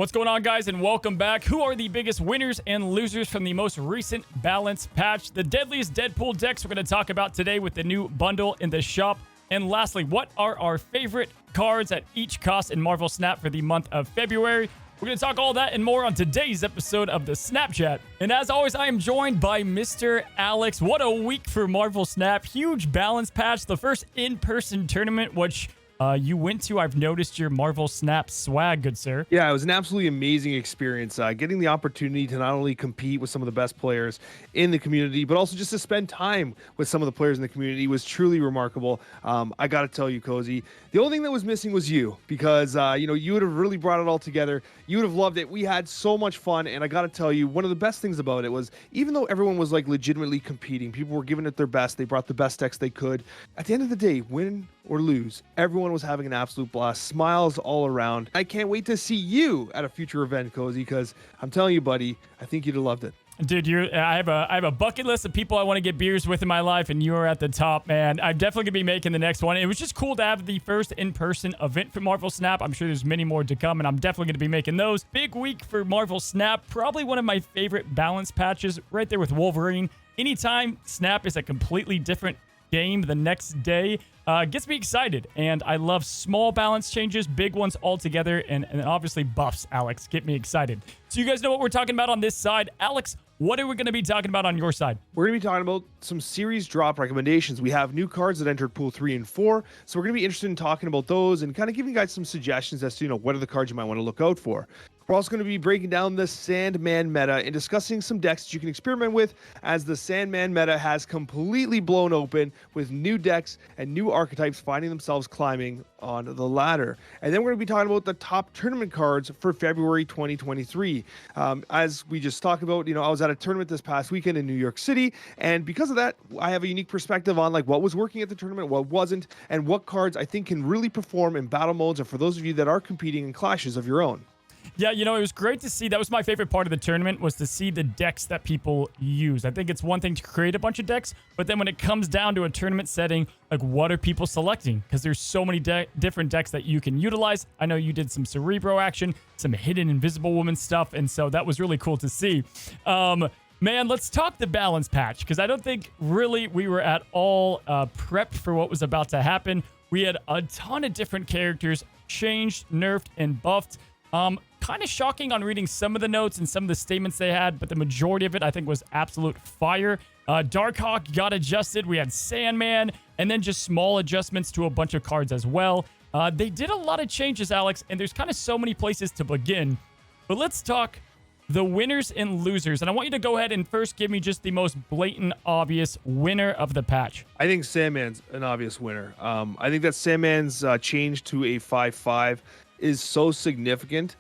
What's going on, guys, and welcome back. Who are the biggest winners and losers from the most recent balance patch? The Deadliest Deadpool Decks we're going to talk about today with the new bundle in the shop. And lastly, what are our favorite cards at each cost in Marvel Snap for the month of February? We're going to talk all that and more on today's episode of the Snapchat. And as always, I am joined by Mr. Alex. What a week for Marvel Snap. Huge balance patch. The first in-person tournament, which you went to. I've noticed your Marvel Snap swag, good sir. Yeah, it was an absolutely amazing experience. Getting the opportunity to not only compete with some of the best players in the community, but also just to spend time with some of the players in the community was truly remarkable. I got to tell you, Cozy, the only thing that was missing was you, because you would have really brought it all together. You would have loved it. We had so much fun, and I got to tell you, one of the best things about it was, even though everyone was like legitimately competing, people were giving it their best. They brought the best decks they could. At the end of the day, win or lose, everyone was having an absolute blast. Smiles all around. I can't wait to see you at a future event, Cozy, because I'm telling you, buddy, I think you'd have loved it. Dude, I have a bucket list of people I want to get beers with in my life, and you're at the top, man. I'm definitely going to be making the next one. It was just cool to have the first in-person event for Marvel Snap. I'm sure there's many more to come, and I'm definitely going to be making those. Big week for Marvel Snap. Probably one of my favorite balance patches, right there with Wolverine. Anytime Snap is a completely different game the next day, gets me excited. And I love small balance changes, big ones all together, and obviously buffs, Alex, get me excited. So you guys know what we're talking about on this side. Alex, what are we going to be talking about on your side? We're going to be talking about some series drop recommendations. We have new cards that entered Pool 3 and 4, so we're going to be interested in talking about those and kind of giving you guys some suggestions as to, what are the cards you might want to look out for. We're also going to be breaking down the Sandman meta and discussing some decks that you can experiment with, as the Sandman meta has completely blown open with new decks and new archetypes finding themselves climbing on the ladder. And then we're going to be talking about the top tournament cards for February 2023. As we just talked about, I was at a tournament this past weekend in New York City, and because of that, I have a unique perspective on what was working at the tournament, what wasn't, and what cards I think can really perform in battle modes, and for those of you that are competing in clashes of your own. Yeah, it was great to see. That was my favorite part of the tournament, was to see the decks that people use. I think it's one thing to create a bunch of decks, but then when it comes down to a tournament setting, what are people selecting? Because there's so many different decks that you can utilize. I know you did some Cerebro action, some Hidden Invisible Woman stuff, and so that was really cool to see. Man, let's talk the balance patch, because I don't think really we were at all prepped for what was about to happen. We had a ton of different characters changed, nerfed, and buffed. Kind of shocking on reading some of the notes and some of the statements they had, but the majority of it I think was absolute fire. Darkhawk got adjusted. We had Sandman, and then just small adjustments to a bunch of cards as well. They did a lot of changes, Alex, and there's kind of so many places to begin. But let's talk the winners and losers. And I want you to go ahead and first give me just the most blatant, obvious winner of the patch. I think Sandman's an obvious winner. I think that Sandman's change to a 5/5 is so significant.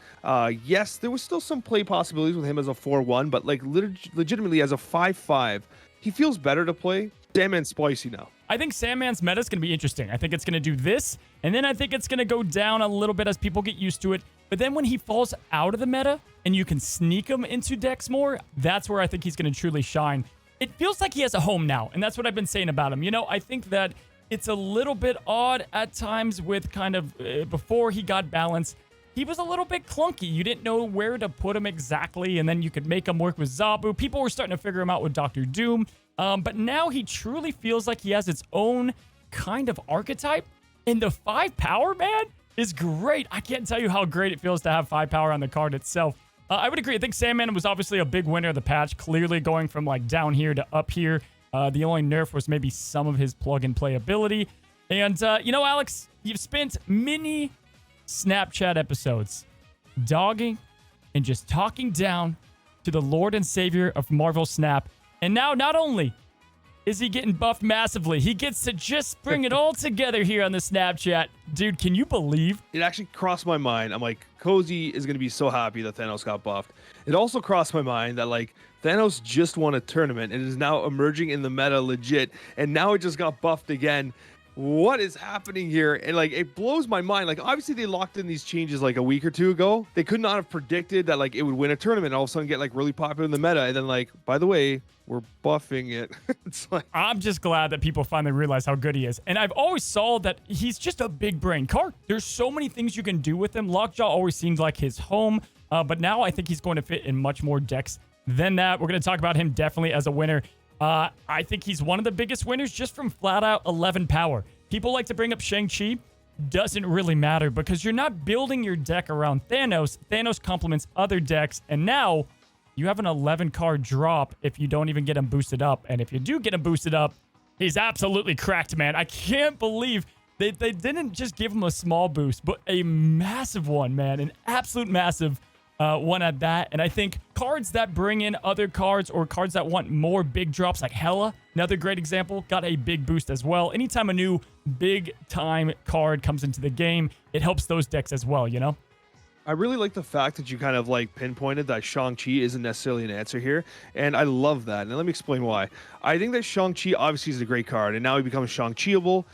Yes, there was still some play possibilities with him as a 4/1, but legitimately as a 5/5, he feels better to play. Sandman's spicy now. I think Sandman's meta is going to be interesting. I think it's going to do this, and then I think it's going to go down a little bit as people get used to it. But then when he falls out of the meta and you can sneak him into decks more, that's where I think he's going to truly shine. It feels like he has a home now, and that's what I've been saying about him. I think that it's a little bit odd at times with kind of before he got balance. He was a little bit clunky. You didn't know where to put him exactly, and then you could make him work with Zabu. People were starting to figure him out with Dr. Doom. But now he truly feels like he has its own kind of archetype. And the 5 power, man, is great. I can't tell you how great it feels to have 5 power on the card itself. I would agree. I think Sandman was obviously a big winner of the patch, clearly going from down here to up here. The only nerf was maybe some of his plug-and-play ability. And, Alex, you've spent many Snapchat episodes dogging and just talking down to the Lord and Savior of Marvel Snap. And now, not only is he getting buffed massively, he gets to just bring it all together here on the Snapchat. Dude, can you believe? It actually crossed my mind. I'm like, Cozy is going to be so happy that Thanos got buffed. It also crossed my mind that, Thanos just won a tournament and is now emerging in the meta legit, and now it just got buffed again. What is happening here? And it blows my mind. Obviously they locked in these changes a week or two ago. They could not have predicted that it would win a tournament and all of a sudden get really popular in the meta, and then by the way, we're buffing it. It's I'm just glad that people finally realize how good he is. And I've always saw that he's just a big brain card. There's so many things you can do with him. Lockjaw always seemed like his home. But now I think he's going to fit in much more decks than that. We're going to talk about him definitely as a winner. I think he's one of the biggest winners just from flat out 11 power. People like to bring up Shang-Chi. Doesn't really matter because you're not building your deck around Thanos. Thanos complements other decks, and now you have an 11 card drop if you don't even get him boosted up. And if you do get him boosted up, he's absolutely cracked, man. I can't believe they didn't just give him a small boost, but a massive one, man. An absolute massive one at that. And I think cards that bring in other cards or cards that want more big drops, like Hela, another great example, got a big boost as well. Anytime a new big time card comes into the game, it helps those decks as well, you know? I really like the fact that you kind of like pinpointed that Shang-Chi isn't necessarily an answer here. And I love that. And let me explain why. I think that Shang-Chi obviously is a great card, and now he becomes Shang-Chi-able.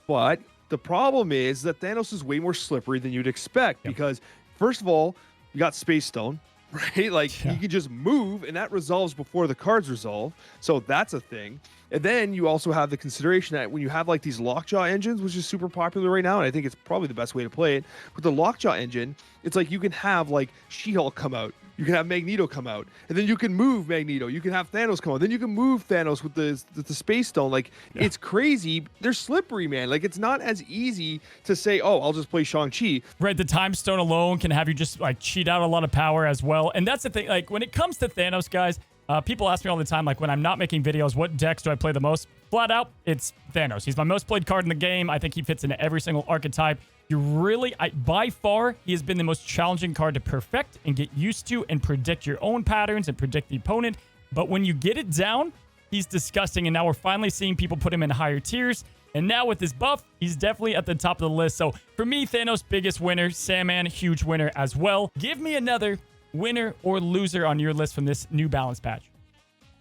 But the problem is that Thanos is way more slippery than you'd expect because, first of all, you got Space Stone, right? Like, he can just move, and that resolves before the cards resolve. So that's a thing. And then you also have the consideration that when you have, like, these Lockjaw engines, which is super popular right now, and I think it's probably the best way to play it, with the Lockjaw engine, it's like you can have, like, She-Hulk come out. You can have Magneto come out, and then you can move Magneto. You can have Thanos come out. Then you can move Thanos with the Space Stone. Like, it's crazy. They're slippery, man. Like, it's not as easy to say, oh, I'll just play Shang-Chi. Right, the Time Stone alone can have you just, like, cheat out a lot of power as well. And that's the thing. Like, when it comes to Thanos, guys, people ask me all the time, like, when I'm not making videos, what decks do I play the most? Flat out, it's Thanos. He's my most played card in the game. I think he fits into every single archetype. You really, by far, he has been the most challenging card to perfect and get used to and predict your own patterns and predict the opponent. But when you get it down, he's disgusting. And now we're finally seeing people put him in higher tiers. And now with this buff, he's definitely at the top of the list. So for me, Thanos, biggest winner. Sandman, huge winner as well. Give me another winner or loser on your list from this New Balance patch.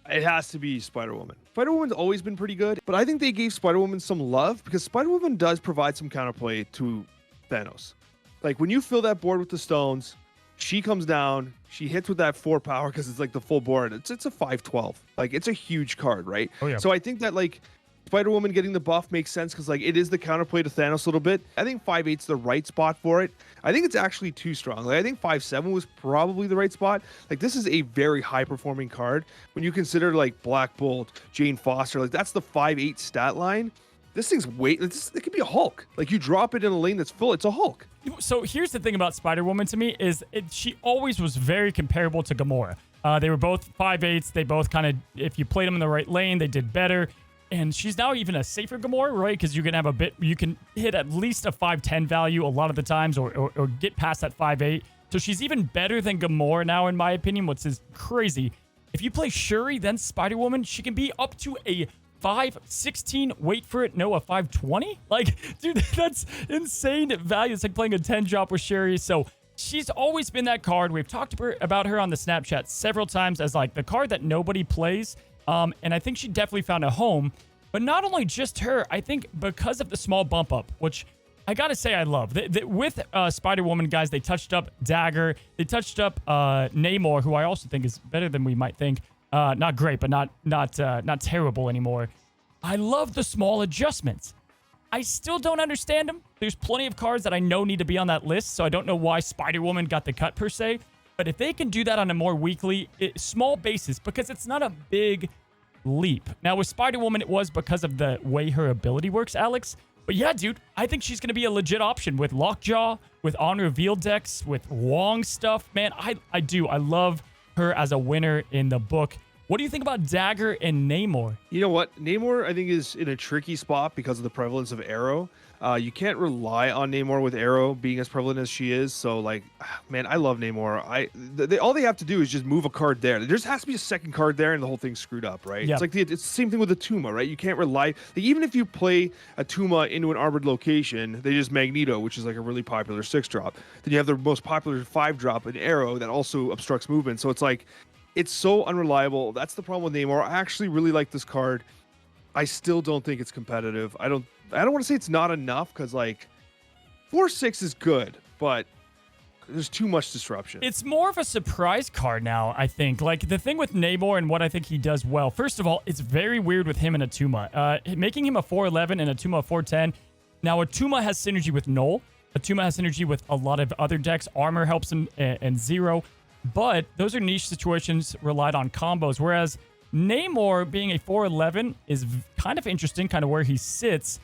It has to be Spider-Woman. Spider-Woman's always been pretty good, but I think they gave Spider-Woman some love because Spider-Woman does provide some counterplay to Thanos. Like, when you fill that board with the stones, she comes down, she hits with that 4 power because it's like the full board. It's a 5/12. Like, it's a huge card, right? Oh, yeah. So I think that, like, Spider-Woman getting the buff makes sense because, like, it is the counterplay to Thanos a little bit. I think 5/8's the right spot for it. I think it's actually too strong. Like, I think 5/7 was probably the right spot. Like, this is a very high-performing card. When you consider, like, Black Bolt, Jane Foster, like, that's the 5/8 stat line. This thing's it could be a Hulk. Like, you drop it in a lane that's full, it's a Hulk. So here's the thing about Spider-Woman to me is she always was very comparable to Gamora. They were both 5/8s. They both kind of, if you played them in the right lane, they did better. And she's now even a safer Gamora, right? Because you can hit at least a 5/10 value a lot of the times or get past that 5/8. So she's even better than Gamora now, in my opinion, which is crazy. If you play Shuri, then Spider-Woman, she can be up to a 5/16. Wait for it. No, a 5/20? Like, dude, that's insane value. It's like playing a 10 drop with Shuri. So she's always been that card. We've talked about her on the Snapchat several times as like the card that nobody plays. And I think she definitely found a home. But not only just her, I think because of the small bump up, which I gotta say I love. With Spider-Woman, guys, they touched up Dagger. They touched up Namor, who I also think is better than we might think. Not great, but not terrible anymore. I love the small adjustments. I still don't understand them. There's plenty of cards that I know need to be on that list, so I don't know why Spider-Woman got the cut per se. But if they can do that on a more weekly, small basis, because it's not a big leap. Now, with Spider-Woman, it was because of the way her ability works, Alex. But yeah, dude, I think she's going to be a legit option with Lockjaw, with on-reveal decks, with Wong stuff. Man, I do. I love her as a winner in the book. What do you think about Dagger and Namor? You know what? Namor, I think, is in a tricky spot because of the prevalence of Arrow. You can't rely on Namor with Arrow being as prevalent as she is. So, like, man, I love Namor. All they have to do is just move a card there. There just has to be a second card there, and the whole thing's screwed up, right? Yep. It's like it's the same thing with the Tuma, right? You can't rely. Like, even if you play a Tuma into an armored location, they just Magneto, which is like a really popular 6-drop. Then you have the most popular 5-drop, an Arrow that also obstructs movement. So it's like, it's so unreliable. That's the problem with Namor. I actually really like this card. I still don't think it's competitive. I don't want to say it's not enough because, like, 4/6 is good, but there's too much disruption. It's more of a surprise card now, I think. Like, the thing with Namor and what I think he does well, first of all, it's very weird with him and Atuma. Making him a 4/11 and Atuma a 4/10. Now, Atuma has synergy with Null, Atuma has synergy with a lot of other decks. Armor helps him and Zero. But those are niche situations relied on combos. Whereas Namor being a 4/11 is kind of interesting, kind of where he sits.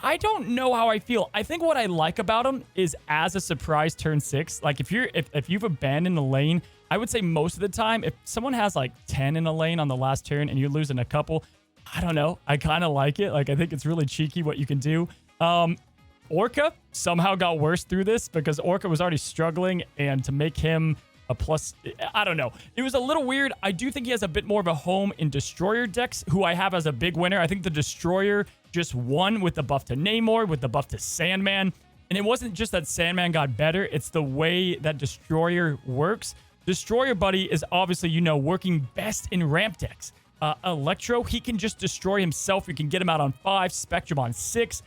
I don't know how I feel. I think what I like about him is as a surprise turn 6. Like if you've abandoned the lane, I would say most of the time, if someone has like 10 in a lane on the last turn and you're losing a couple, I don't know. I kind of like it. Like I think it's really cheeky what you can do. Orca somehow got worse through this because Orca was already struggling, and to make him a plus, I don't know. It was a little weird. I do think he has a bit more of a home in Destroyer decks, who I have as a big winner. I think the Destroyer just won with the buff to Namor, with the buff to Sandman. And it wasn't just that Sandman got better. It's the way that Destroyer works. Destroyer Buddy is obviously, working best in ramp decks. Electro, he can just destroy himself. You can get him out on 5, Spectrum on 6.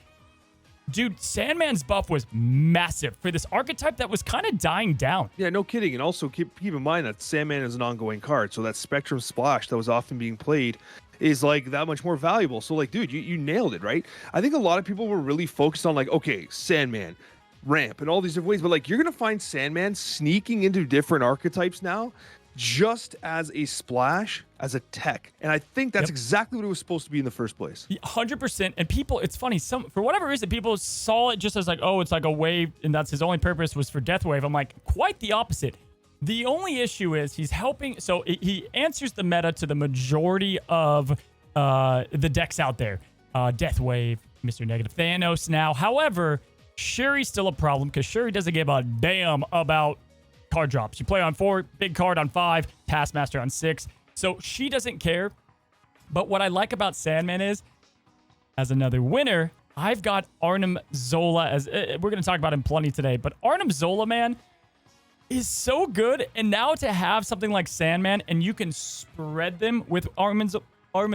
Dude, Sandman's buff was massive for this archetype that was kind of dying down. Yeah, no kidding. And also keep in mind that Sandman is an ongoing card. So that Spectrum Splash that was often being played is like that much more valuable. So like, dude, you nailed it, right? I think a lot of people were really focused on like, okay, Sandman, ramp, and all these different ways. But like, you're going to find Sandman sneaking into different archetypes now just as a splash, as a tech. And I think that's exactly what it was supposed to be in the first place. 100%. And people, it's funny, for whatever reason, people saw it just as like, oh, it's like a wave, and that's his only purpose was for Death Wave. I'm like, quite the opposite. The only issue is he's helping, so he answers the meta to the majority of the decks out there. Death Wave, Mr. Negative Thanos now. However, Shuri's still a problem because Shuri doesn't give a damn about card drops. You play on 4, big card on 5, Taskmaster on 6. So she doesn't care. But what I like about Sandman is, as another winner, I've got Arnim Zola as we're going to talk about him plenty today. But Arnim Zola, man, is so good. And now to have something like Sandman and you can spread them with Arnim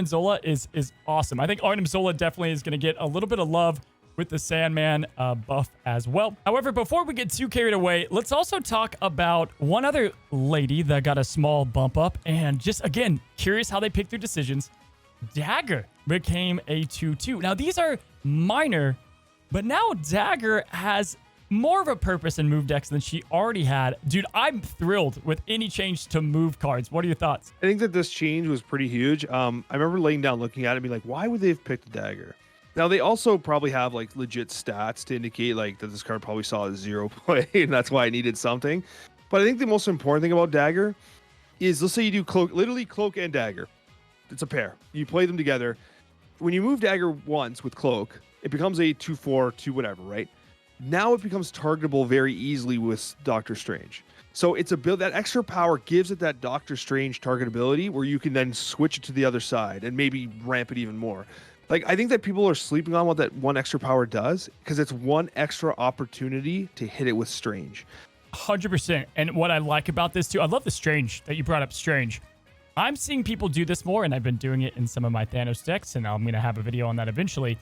Zola is awesome. I think Arnim Zola definitely is going to get a little bit of love with the Sandman buff as well. However, before we get too carried away, let's also talk about one other lady that got a small bump up, and just, again, curious how they picked their decisions. Dagger became a 2/2. Now, these are minor, but now Dagger has more of a purpose in move decks than she already had. Dude, I'm thrilled with any change to move cards. What are your thoughts? I think that this change was pretty huge. I remember laying down looking at it and being like, why would they have picked Dagger? Now, they also probably have like legit stats to indicate like that this card probably saw a 0 play, and that's why I needed something. But I think the most important thing about Dagger is, let's say you do Cloak, literally Cloak and Dagger. It's a pair. You play them together. When you move Dagger once with Cloak, it becomes a 2/4, 2 whatever, right? Now it becomes targetable very easily with Doctor Strange. So it's a build that extra power gives it that Doctor Strange targetability where you can then switch it to the other side and maybe ramp it even more. Like, I think that people are sleeping on what that one extra power does because it's one extra opportunity to hit it with Strange. 100%. And what I like about this too, I love the Strange that you brought up, Strange. I'm seeing people do this more, and I've been doing it in some of my Thanos decks, and I'm going to have a video on that eventually.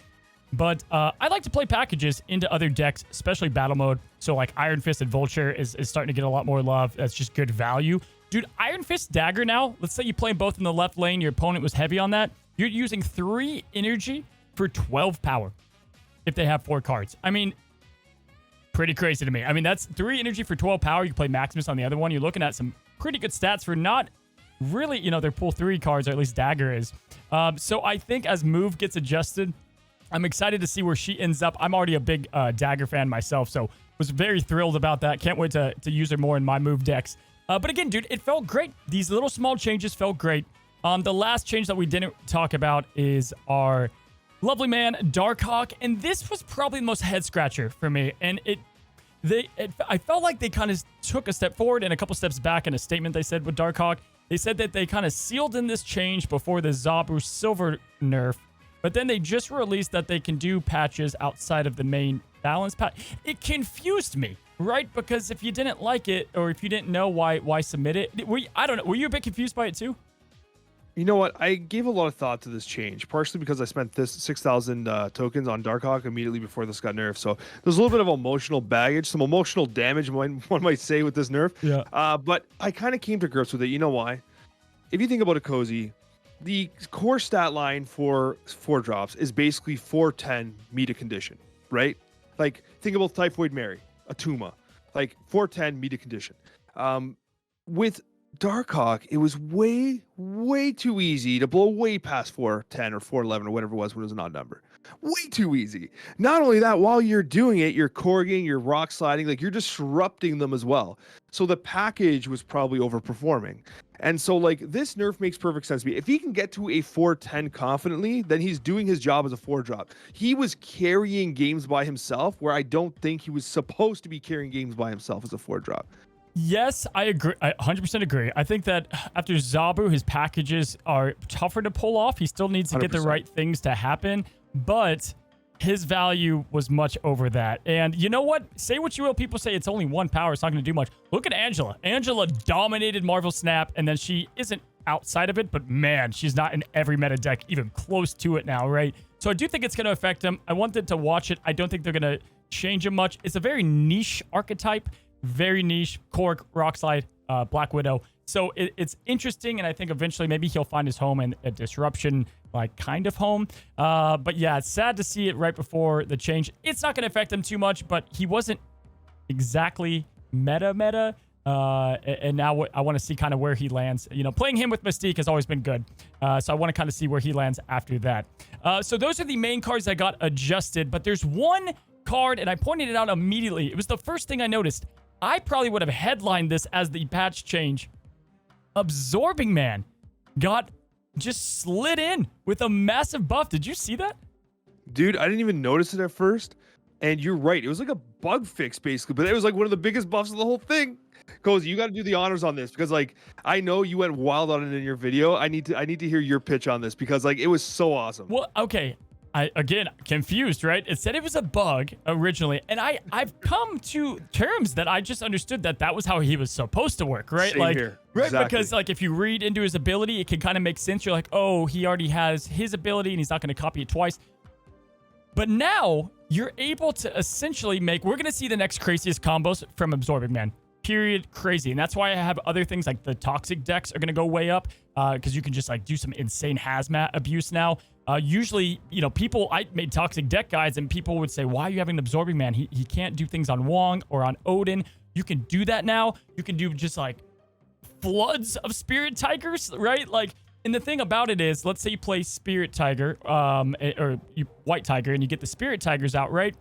But I like to play packages into other decks, especially battle mode. So like Iron Fist and Vulture is starting to get a lot more love. That's just good value. Dude, Iron Fist Dagger now, let's say you play both in the left lane, your opponent was heavy on that. You're using 3 energy for 12 power if they have 4 cards. I mean, pretty crazy to me. I mean, that's 3 energy for 12 power. You play Maximus on the other one. You're looking at some pretty good stats for not really, their pull 3 cards, or at least Dagger is. So I think as move gets adjusted, I'm excited to see where she ends up. I'm already a big Dagger fan myself, so was very thrilled about that. Can't wait to use her more in my move decks. But again, dude, it felt great. These little small changes felt great. The last change that we didn't talk about is our lovely man, Darkhawk. And this was probably the most head scratcher for me. And I felt like they kind of took a step forward and a couple steps back in a statement they said with Darkhawk. They said that they kind of sealed in this change before the Zabu Silver nerf. But then they just released that they can do patches outside of the main balance patch. It confused me, right? Because if you didn't like it, or if you didn't know why submit it, I don't know. Were you a bit confused by it too? You know what? I gave a lot of thought to this change, partially because I spent this 6,000 tokens on Darkhawk immediately before this got nerfed. So there's a little bit of emotional baggage, some emotional damage, one might say, with this nerf. Yeah. But I kind of came to grips with it. You know why? If you think about it, Cozy, the core stat line for 4 drops is basically 410 meet a condition, right? Like, think about Typhoid Mary, Atuma, like 410 media condition. With Darkhawk, it was way too easy to blow way past 410 or 411 or whatever it was when it was an odd number. Way too easy. Not only that, while you're doing it, you're corging, you're rock sliding, like you're disrupting them as well. So the package was probably overperforming. And so like this nerf makes perfect sense to me. If he can get to a 410 confidently, then he's doing his job as a 4-drop. He was carrying games by himself where I don't think he was supposed to be carrying games by himself as a 4-drop. Yes, I agree. I 100% agree. I think that after Zabu, his packages are tougher to pull off. He still needs to get the 100%. right things to happen, but his value was much over that. And you know what? Say what you will. People say it's only 1 power. It's not going to do much. Look at Angela. Angela dominated Marvel Snap, and then she isn't outside of it, but man, she's not in every meta deck even close to it now, right? So I do think it's going to affect him. I wanted to watch it. I don't think they're going to change him much. It's a very niche archetype. Very niche. Korg, Rockslide, Black Widow. So it's interesting, and I think eventually maybe he'll find his home in a disruption, like kind of home. But yeah, it's sad to see it right before the change. It's not going to affect him too much, but he wasn't exactly meta. And now I want to see kind of where he lands. You know, playing him with Mystique has always been good. So I want to kind of see where he lands after that. So those are the main cards that got adjusted, but there's one card, and I pointed it out immediately. It was the first thing I noticed. I probably would have headlined this as the patch change. Absorbing Man got just slid in with a massive buff. Did you see that? Dude, I didn't even notice it at first. And you're right. It was like a bug fix, basically. But it was like one of the biggest buffs of the whole thing. Cozy, you got to do the honors on this because, like, I know you went wild on it in your video. I need to hear your pitch on this because, like, it was so awesome. Well, okay. Again, confused, right? It said it was a bug originally, and I've come to terms that I just understood that was how he was supposed to work, right? Same like, here. right? Exactly. Because like if you read into his ability, it can kind of make sense. You're like, oh, he already has his ability, and he's not going to copy it twice. But now you're able to essentially we're going to see the next craziest combos from Absorbing Man. Period. Crazy. And that's why I have other things like the toxic decks are going to go way up because you can just like do some insane hazmat abuse now. Usually, you know, I made toxic deck guides and people would say, why are you having an Absorbing Man? He can't do things on Wong or on Odin. You can do that now. You can do just like floods of Spirit Tigers, right? Like, and the thing about it is, let's say you play Spirit Tiger or White Tiger and you get the Spirit Tigers out, right?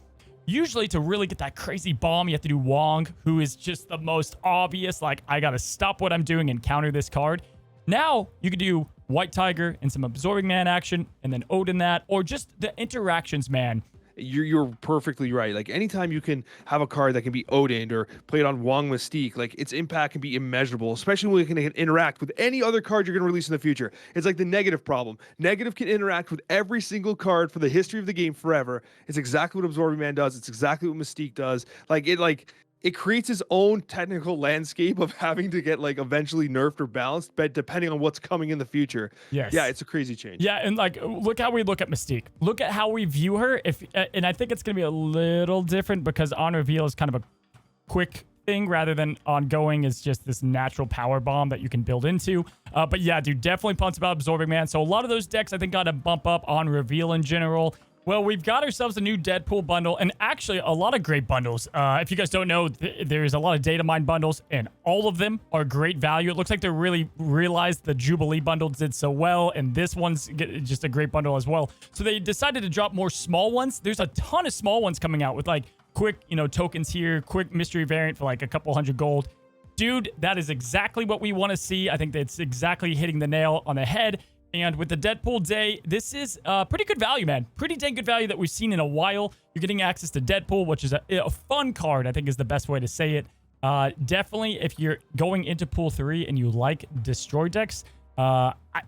Usually to really get that crazy bomb, you have to do Wong, who is just the most obvious, like, I got to stop what I'm doing and counter this card. Now you can do White Tiger and some Absorbing Man action and then Odin that, or just the interactions, man. You're perfectly right. Like anytime you can have a card that can be Odin or play it on Wong Mystique, like its impact can be immeasurable, especially when it can interact with any other card you're going to release in the future. It's like the negative problem. Negative can interact with every single card for the history of the game forever. It's exactly what Absorbing Man does. It's exactly what Mystique does. It creates its own technical landscape of having to get like eventually nerfed or balanced, but depending on what's coming in the future. Yes. Yeah, it's a crazy change. Yeah, and like look how we look at Mystique. Look at how we view her. And I think it's gonna be a little different because on reveal is kind of a quick thing rather than ongoing is just this natural power bomb that you can build into. But yeah, dude, definitely pumped about Absorbing Man. So a lot of those decks I think got a bump up on reveal in general. Well, we've got ourselves a new Deadpool bundle, and actually a lot of great bundles. If you guys don't know, there's a lot of data mine bundles, and all of them are great value. It looks like they really realized the Jubilee bundle did so well, and this one's just a great bundle as well. So they decided to drop more small ones. There's a ton of small ones coming out with like quick, tokens here, quick mystery variant for like a couple hundred gold. Dude, that is exactly what we want to see. I think that's exactly hitting the nail on the head. And with the Deadpool Day, this is pretty good value, man. Pretty dang good value that we've seen in a while. You're getting access to Deadpool, which is a fun card, I think is the best way to say it. Definitely, if you're going into Pool 3 and you like Destroy decks,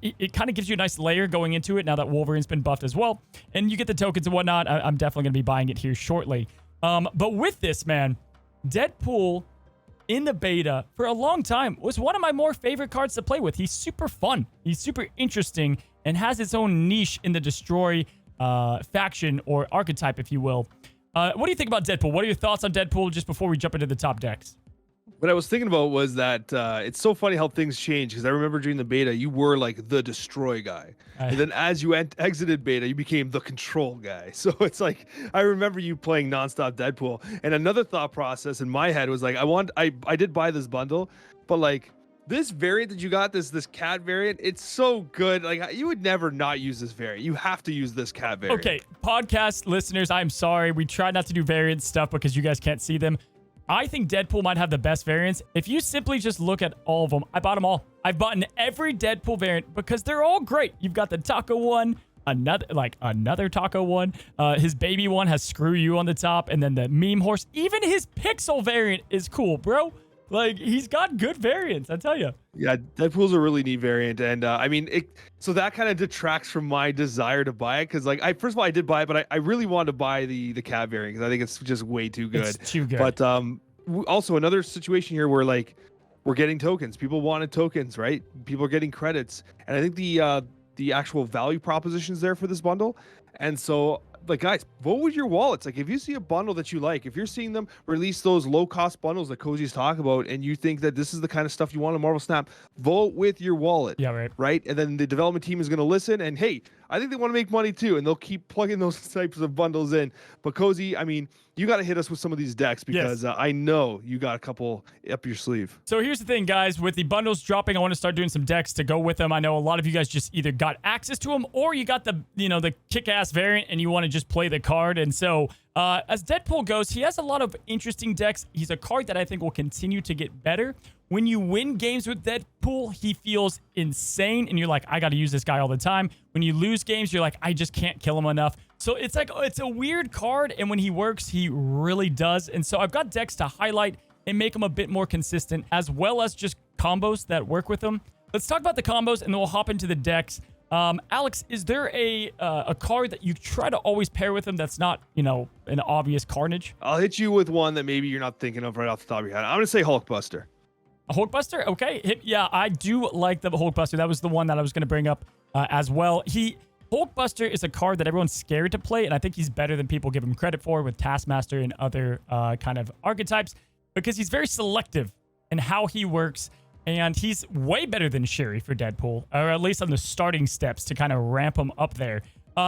it kind of gives you a nice layer going into it now that Wolverine's been buffed as well. And you get the tokens and whatnot. I'm definitely going to be buying it here shortly. But with this, man, Deadpool in the beta for a long time was one of my more favorite cards to play with. He's super fun. He's super interesting and has its own niche in the Destroy faction or archetype, if you will. What do you think about Deadpool? What are your thoughts on Deadpool just before we jump into the top decks? What I was thinking about was that it's so funny how things change, because I remember during the beta, you were like the destroy guy. And then as you exited beta, you became the control guy. So it's like, I remember you playing nonstop Deadpool. And another thought process in my head was like, I did buy this bundle, but like this variant that you got, this cat variant, it's so good. Like you would never not use this variant. You have to use this cat variant. Okay, podcast listeners, I'm sorry. We try not to do variant stuff because you guys can't see them. I think Deadpool might have the best variants. If you simply just look at all of them, I bought them all. I've bought in every Deadpool variant because they're all great. You've got the taco one, another taco one. His baby one has screw you on the top, and then the meme horse. Even his pixel variant is cool, bro. Like, he's got good variants, I tell you. Yeah, Deadpool's a really neat variant, and I mean, so that kind of detracts from my desire to buy it, because like, first of all, I did buy it, but I really wanted to buy the cat variant because I think it's just way too good. It's too good. But also another situation here where like we're getting tokens. People wanted tokens, right? People are getting credits, and I think the actual value propositions there for this bundle, and so. Like, guys, vote with your wallets. Like, if you see a bundle that you like, if you're seeing them release those low-cost bundles that Cozy's talk about, and you think that this is the kind of stuff you want in Marvel Snap, vote with your wallet. Yeah, right. Right? And then the development team is going to listen, and hey, I think they want to make money too, and they'll keep plugging those types of bundles in. But Cozy, I mean, you got to hit us with some of these decks, because I know you got a couple up your sleeve. So here's the thing, guys. With the bundles dropping, I want to start doing some decks to go with them. I know a lot of you guys just either got access to them, or you got the kick-ass variant and you want to just play the card. And so as Deadpool goes, he has a lot of interesting decks. He's a card that I think will continue to get better. When you win games with Deadpool, he feels insane, and you're like, I got to use this guy all the time. When you lose games, you're like, I just can't kill him enough. So it's like, it's a weird card, and when he works, he really does. And so I've got decks to highlight and make him a bit more consistent, as well as just combos that work with him. Let's talk about the combos, and then we'll hop into the decks. Alex, is there a card that you try to always pair with him that's not, an obvious carnage? I'll hit you with one that maybe you're not thinking of right off the top of your head. I'm going to say Hulkbuster. A Hulkbuster? Okay. Yeah, I do like the Hulkbuster. That was the one that I was going to bring up as well. Hulkbuster is a card that everyone's scared to play, and I think he's better than people give him credit for with Taskmaster and other kind of archetypes, because he's very selective in how he works, and he's way better than Sherry for Deadpool, or at least on the starting steps to kind of ramp him up there.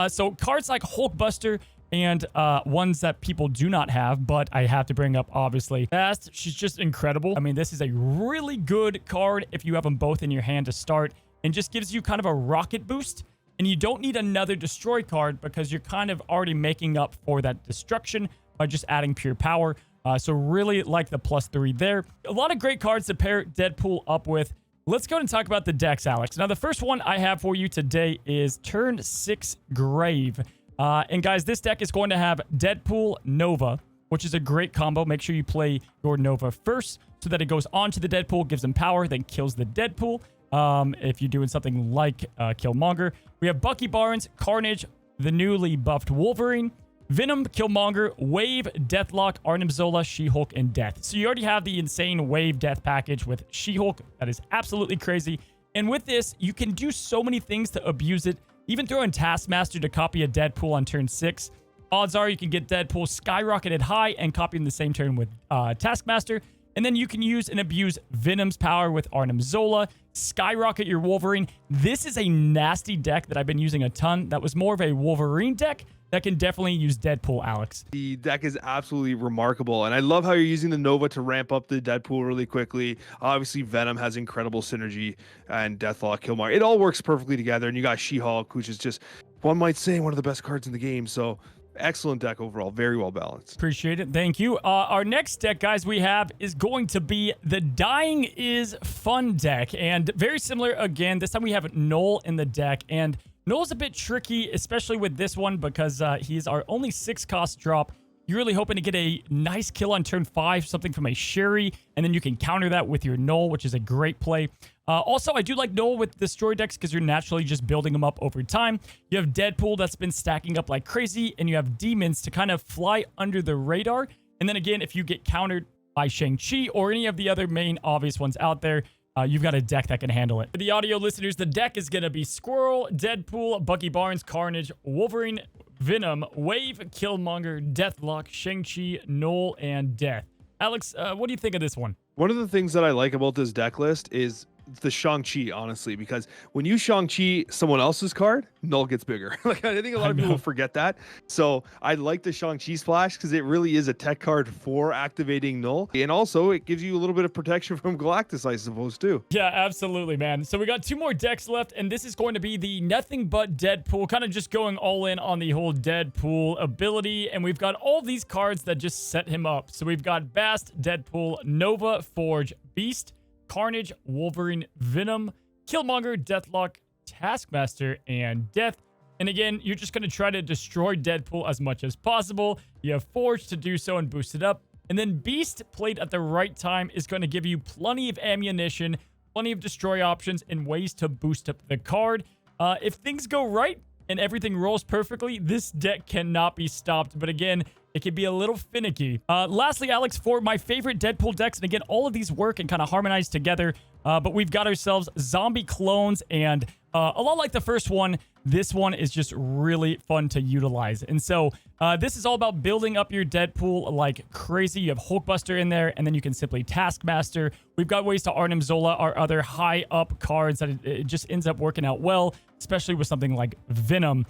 So cards like Hulkbuster and ones that people do not have, but I have to bring up, obviously. Fast, she's just incredible. I mean, this is a really good card if you have them both in your hand to start, and just gives you kind of a rocket boost, and you don't need another destroy card because you're kind of already making up for that destruction by just adding pure power. So really like the +3 there. A lot of great cards to pair Deadpool up with. Let's go and talk about the decks, Alex. Now, the first one I have for you today is Turn 6 Grave. And guys, this deck is going to have Deadpool Nova, which is a great combo. Make sure you play your Nova first so that it goes on to the Deadpool, gives him power, then kills the Deadpool. If you're doing something like Killmonger. We have Bucky Barnes, Carnage, the newly buffed Wolverine, Venom, Killmonger, Wave, Deathlock, Arnim Zola, She-Hulk, and Death. So you already have the insane Wave Death package with She-Hulk. That is absolutely crazy. And with this, you can do so many things to abuse it. Even throw in Taskmaster to copy a Deadpool on turn 6. Odds are you can get Deadpool skyrocketed high and copy in the same turn with Taskmaster. And then you can use and abuse Venom's power with Arnim Zola, skyrocket your Wolverine. This is a nasty deck that I've been using a ton. That was more of a Wolverine deck that can definitely use Deadpool, Alex. The deck is absolutely remarkable, and I love how you're using the Nova to ramp up the Deadpool really quickly. Obviously, Venom has incredible synergy, and Deathlock, Killmonger. It all works perfectly together, and you got She-Hulk, which is just, one might say, one of the best cards in the game. So excellent deck overall. Very well balanced. Appreciate it. Thank you. Our next deck, guys, we have is going to be the Dying is Fun deck. And very similar again. This time we have Null in the deck. And Null's a bit tricky, especially with this one, because he's our only 6-cost drop. You're really hoping to get a nice kill on turn 5, something from a Sherry, and then you can counter that with your Null, which is a great play. Also, I do like Null with Destroy decks because you're naturally just building them up over time. You have Deadpool that's been stacking up like crazy, and you have Demons to kind of fly under the radar. And then again, if you get countered by Shang-Chi or any of the other main obvious ones out there, you've got a deck that can handle it. For the audio listeners, the deck is going to be Squirrel, Deadpool, Bucky Barnes, Carnage, Wolverine, Venom, Wave, Killmonger, Deathlock, Shang-Chi, Null, and Death. Alex, what do you think of this one? One of the things that I like about this deck list is the Shang-Chi, honestly, because when you Shang-Chi someone else's card, null gets bigger. Like, I think a lot of people forget that. So I like the Shang-Chi splash because it really is a tech card for activating null. And also it gives you a little bit of protection from Galactus, I suppose, too. Yeah, absolutely, man. So we got 2 more decks left, and this is going to be the Nothing But Deadpool, kind of just going all in on the whole Deadpool ability. And we've got all these cards that just set him up. So we've got Bast, Deadpool, Nova, Forge, Beast, Carnage, Wolverine, Venom, Killmonger, Deathlock, Taskmaster, and Death. And again, you're just going to try to destroy Deadpool as much as possible. You have Forge to do so and boost it up. And then Beast, played at the right time, is going to give you plenty of ammunition, plenty of destroy options, and ways to boost up the card. If things go right and everything rolls perfectly, this deck cannot be stopped. But again, it can be a little finicky. Lastly, Alex, for my favorite Deadpool decks, and again, all of these work and kind of harmonize together, but we've got ourselves zombie clones, and a lot like the first one, this one is just really fun to utilize. And so this is all about building up your Deadpool like crazy. You have Hulkbuster in there, and then you can simply Taskmaster. We've got ways to Arnim Zola, our other high up cards, that it just ends up working out well, especially with something like Venom.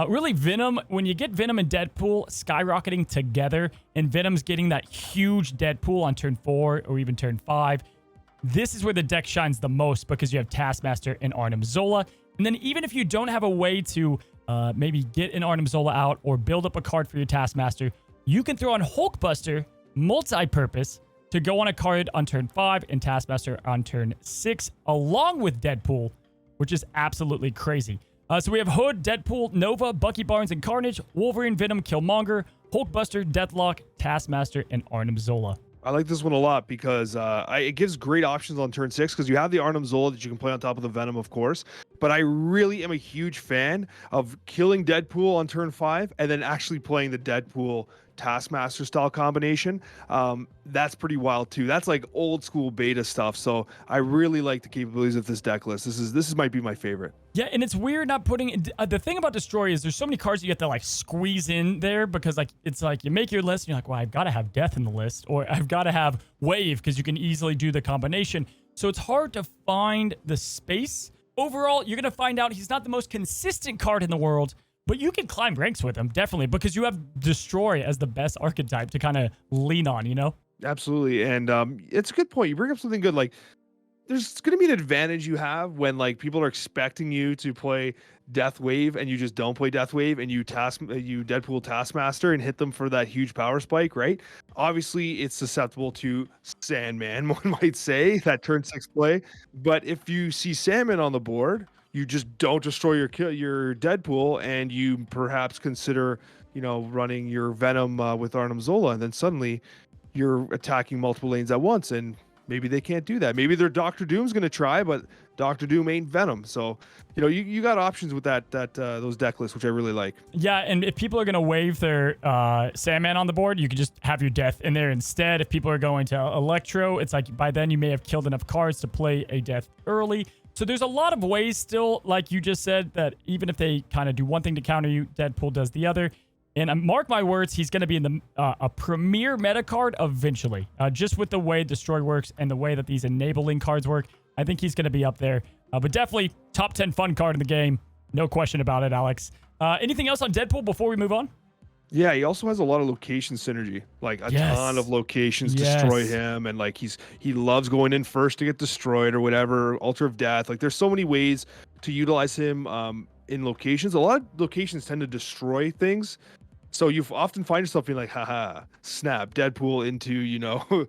Really, Venom, when you get Venom and Deadpool skyrocketing together, and Venom's getting that huge Deadpool on turn 4 or even turn 5, this is where the deck shines the most because you have Taskmaster and Arnim Zola. And then even if you don't have a way to maybe get an Arnim Zola out or build up a card for your Taskmaster, you can throw on Hulkbuster, multi-purpose, to go on a card on turn 5 and Taskmaster on turn 6, along with Deadpool, which is absolutely crazy. So we have Hood, Deadpool, Nova, Bucky Barnes, and Carnage, Wolverine, Venom, Killmonger, Hulkbuster, Deathlock, Taskmaster, and Arnim Zola. I like this one a lot because it gives great options on turn 6 because you have the Arnim Zola that you can play on top of the Venom, of course. But I really am a huge fan of killing Deadpool on turn 5 and then actually playing the Deadpool Taskmaster style combination. That's pretty wild too. That's like old school beta stuff. So I really like the capabilities of this deck list. This might be my favorite. Yeah, and it's weird not putting the thing about Destroy is there's so many cards you have to like squeeze in there because like it's like you make your list and you're like, well, I've got to have Death in the list, or I've got to have Wave because you can easily do the combination. So it's hard to find the space. Overall, you're going to find out he's not the most consistent card in the world, but you can climb ranks with him, definitely, because you have Destroy as the best archetype to kind of lean on, you know? Absolutely. And it's a good point. You bring up something good. Like, there's going to be an advantage you have when like people are expecting you to play Death Wave and you just don't play Death Wave and you Deadpool Taskmaster and hit them for that huge power spike, right? Obviously, it's susceptible to Sandman, one might say, that turn 6 play. But if you see Sandman on the board, you just don't destroy your Deadpool, and you perhaps consider, running your Venom with Arnim Zola, and then suddenly you're attacking multiple lanes at once, and maybe they can't do that. Maybe their Doctor Doom's going to try, but Doctor Doom ain't Venom. So, you got options with those deck lists, which I really like. Yeah, and if people are going to wave their Sandman on the board, you can just have your Death in there instead. If people are going to Electro, it's like by then you may have killed enough cards to play a Death early. So there's a lot of ways still, like you just said, that even if they kind of do one thing to counter you, Deadpool does the other. And mark my words, he's going to be in the a premier meta card eventually. Just with the way Destroy works and the way that these enabling cards work, I think he's going to be up there. But definitely top 10 fun card in the game. No question about it, Alex. Anything else on Deadpool before we move on? Yeah, he also has a lot of location synergy, like a ton of locations destroy him, and like he loves going in first to get destroyed or whatever, Altar of Death. Like there's so many ways to utilize him in locations. A lot of locations tend to destroy things. So you often find yourself being like, haha, snap, Deadpool into,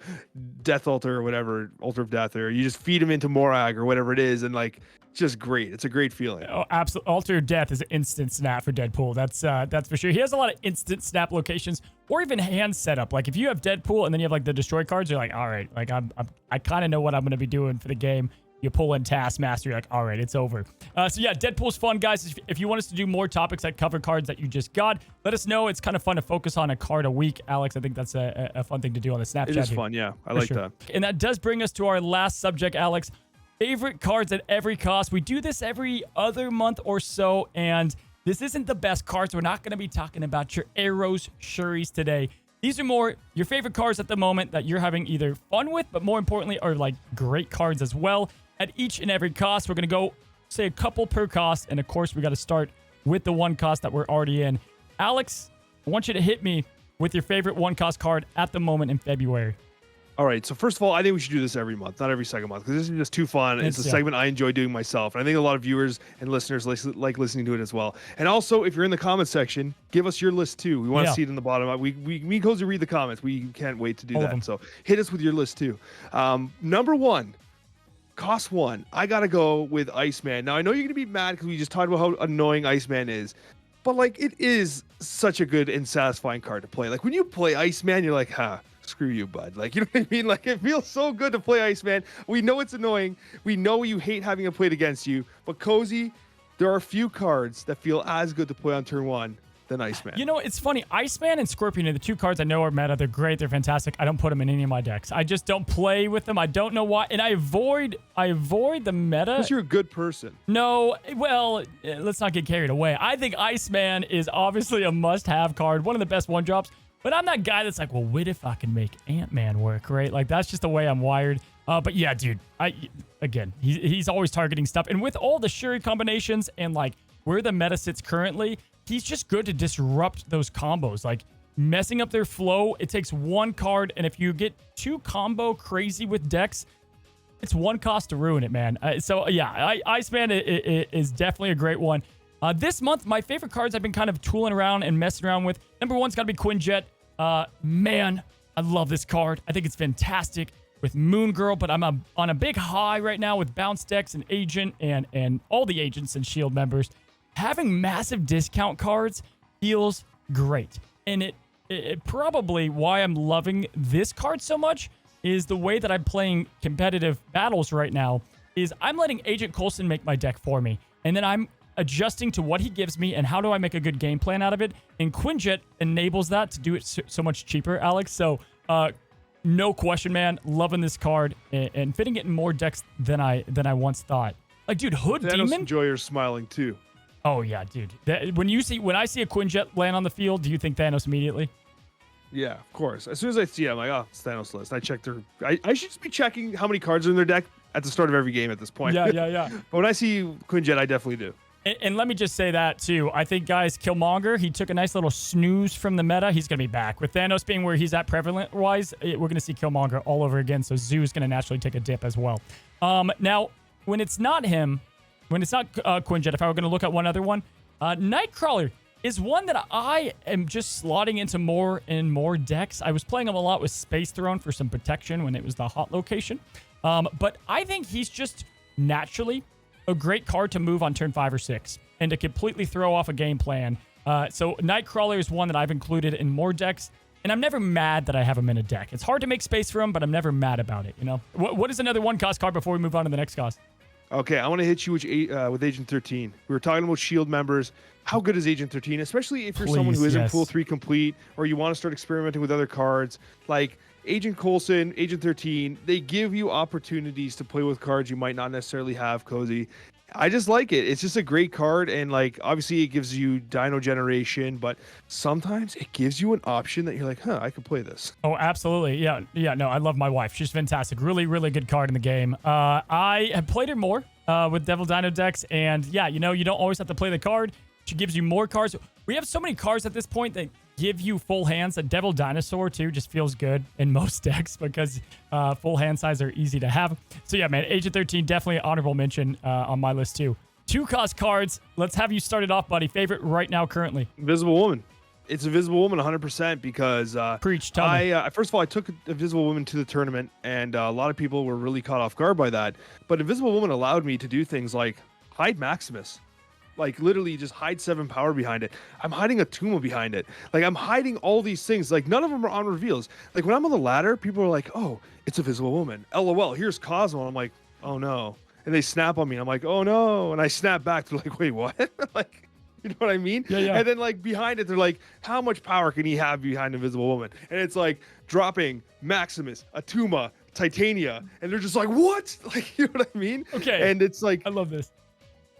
Death Altar or whatever, Altar of Death, or you just feed him into Morag or whatever it is, and like, it's just great. It's a great feeling. Oh, absolutely. Altar of Death is an instant snap for Deadpool. That's for sure. He has a lot of instant snap locations, or even hand setup. Like if you have Deadpool and then you have like the Destroy cards, you're like, all right, like I kind of know what I'm going to be doing for the game. You pull in Taskmaster, you're like, all right, it's over. So yeah, Deadpool's fun, guys. If you want us to do more topics that cover cards that you just got, let us know. It's kind of fun to focus on a card a week. Alex, I think that's a fun thing to do on the Snapchat. It is fun, yeah. I like that. And that does bring us to our last subject, Alex. Favorite cards at every cost. We do this every other month or so, and this isn't the best cards. We're not going to be talking about your Arrows, Shuris today. These are more your favorite cards at the moment that you're having either fun with, but more importantly, are like great cards as well. At each and every cost, we're going to go, say, a couple per cost. And of course, we got to start with the one cost that we're already in. Alex, I want you to hit me with your favorite one cost card at the moment in February. All right. So first of all, I think we should do this every month, not every second month, because this is just too fun. It's a segment I enjoy doing myself. And I think a lot of viewers and listeners like listening to it as well. And also, if you're in the comment section, give us your list too. We want to see it in the bottom. We goes to read the comments. We can't wait to do that. So hit us with your list too. Number one, cost one. I got to go with Iceman. Now, I know you're going to be mad because we just talked about how annoying Iceman is. But like, it is such a good and satisfying card to play. Like when you play Iceman, you're like, screw you, bud. Like, you know what I mean? Like, it feels so good to play Iceman. We know it's annoying. We know you hate having it played against you. But Cozy, there are a few cards that feel as good to play on turn one than Iceman. You know, it's funny. Iceman and Scorpion are the two cards I know are meta. They're great. They're fantastic. I don't put them in any of my decks. I just don't play with them. I don't know why. And I avoid the meta. Because you're a good person. No, well, let's not get carried away. I think Iceman is obviously a must-have card. One of the best one-drops. But I'm that guy that's like, well, what if I can make Ant-Man work, right? Like, that's just the way I'm wired. But yeah, dude, he's always targeting stuff. And with all the Shuri combinations and, like, where the meta sits currently, he's just good to disrupt those combos. Like, messing up their flow, it takes one card. And if you get too combo crazy with decks, it's one cost to ruin it, man. So, yeah, Iceman is definitely a great one. This month, my favorite cards I've been kind of tooling around and messing around with. Number one's got to be Quinjet. Man, I love this card. I think it's fantastic with Moon Girl, but I'm on a big high right now with Bounce Decks and Agent and all the Agents and Shield members. Having massive discount cards feels great. And it probably why I'm loving this card so much is the way that I'm playing competitive battles right now is I'm letting Agent Coulson make my deck for me. And then I'm adjusting to what he gives me and how do I make a good game plan out of it. And Quinjet enables that to do it so much cheaper, Alex. So, no question, man. Loving this card and fitting it in more decks than I once thought. Like, dude, Hood Thanos Demon. Enjoyer's smiling too. Oh yeah, dude. When I see a Quinjet land on the field, do you think Thanos immediately? Yeah, of course. As soon as I see it, I'm like, oh, it's Thanos list. I checked their. I should just be checking how many cards are in their deck at the start of every game at this point. Yeah. But when I see Quinjet, I definitely do. And let me just say that, too. I think, guys, Killmonger, he took a nice little snooze from the meta. He's going to be back. With Thanos being where he's at prevalent-wise, we're going to see Killmonger all over again, so Zoo's going to naturally take a dip as well. Now, when it's not him, when it's not Quinjet, if I were going to look at one other one, Nightcrawler is one that I am just slotting into more and more decks. I was playing him a lot with Space Throne for some protection when it was the hot location. But I think he's just naturally a great card to move on turn 5 or 6 and to completely throw off a game plan. So Nightcrawler is one that I've included in more decks, and I'm never mad that I have him in a deck. It's hard to make space for him, but I'm never mad about it, you know? What is another one-cost card before we move on to the next cost? Okay, I want to hit you with Agent 13. We were talking about Shield members. How good is Agent 13, especially if you're someone who isn't Pool 3 complete or you want to start experimenting with other cards? Like Agent Coulson, Agent 13, they give you opportunities to play with cards you might not necessarily have, Cozy. I just like it. It's just a great card, and like obviously it gives you Dino Generation, but sometimes it gives you an option that you're like, I could play this. Oh, absolutely. Yeah. No, I love my wife. She's fantastic. Really, really good card in the game. I have played her more with Devil Dino decks, and yeah, you don't always have to play the card. She gives you more cards. We have so many cards at this point that give you full hands. A Devil Dinosaur, too, just feels good in most decks because full hand size are easy to have. So, yeah, man, Agent 13, definitely an honorable mention on my list, too. 2-cost cards. Let's have you start it off, buddy. Favorite right now currently? Invisible Woman. It's Invisible Woman 100% because Preach, tell me. First of all, I took Invisible Woman to the tournament, and a lot of people were really caught off guard by that. But Invisible Woman allowed me to do things like hide Maximus. Like literally just hide 7 power behind it. I'm hiding a Tuma behind it. Like I'm hiding all these things. Like none of them are on reveals. Like when I'm on the ladder, people are like, oh, it's a Visible Woman. LOL, here's Cosmo. I'm like, oh no. And they snap on me. I'm like, oh no. And I snap back. They're like, wait, what? Like, you know what I mean? Yeah. And then like behind it, they're like, how much power can he have behind Invisible Woman? And it's like dropping Maximus, Atuma, Titania. And they're just like, what? Like, you know what I mean? Okay. And it's like, I love this.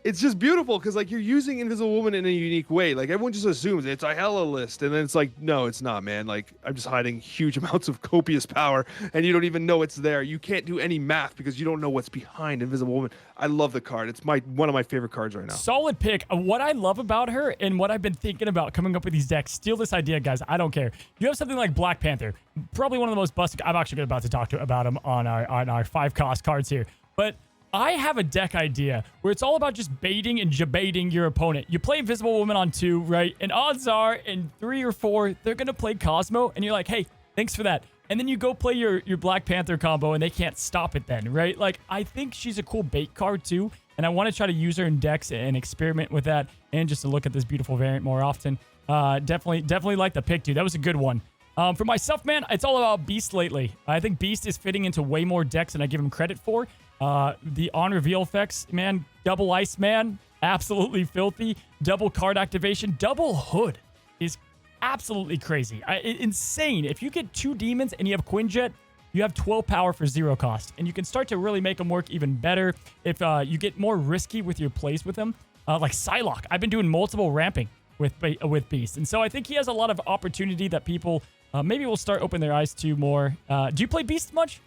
it's just beautiful because like you're using Invisible Woman in a unique way. Like everyone just assumes it's a hella list, and then it's like, no, it's not, man. Like I'm just hiding huge amounts of copious power, and you don't even know it's there. You can't do any math because you don't know what's behind Invisible Woman. I love the card. It's one of my favorite cards right now. Solid pick. What I love about her and what I've been thinking about coming up with these decks, steal this idea, guys. I don't care. You have something like Black Panther, probably one of the most busted. I'm actually about to talk about him on our 5-cost cards here, but I have a deck idea where it's all about just baiting and jebaiting your opponent. You play Invisible Woman on 2, right? And odds are in 3 or 4, they're going to play Cosmo. And you're like, hey, thanks for that. And then you go play your Black Panther combo and they can't stop it then, right? Like, I think she's a cool bait card too. And I want to try to use her in decks and experiment with that and just to look at this beautiful variant more often. Definitely like the pick, dude. That was a good one. For myself, man, it's all about Beast lately. I think Beast is fitting into way more decks than I give him credit for. The on-reveal effects, man, double Ice Man, absolutely filthy. Double card activation, double Hood is absolutely crazy. Insane. If you get 2 demons and you have Quinjet, you have 12 power for 0 cost. And you can start to really make them work even better if you get more risky with your plays with them. Like Psylocke, I've been doing multiple ramping with Beast. And so I think he has a lot of opportunity that people maybe will start opening their eyes to more. Do you play Beast much?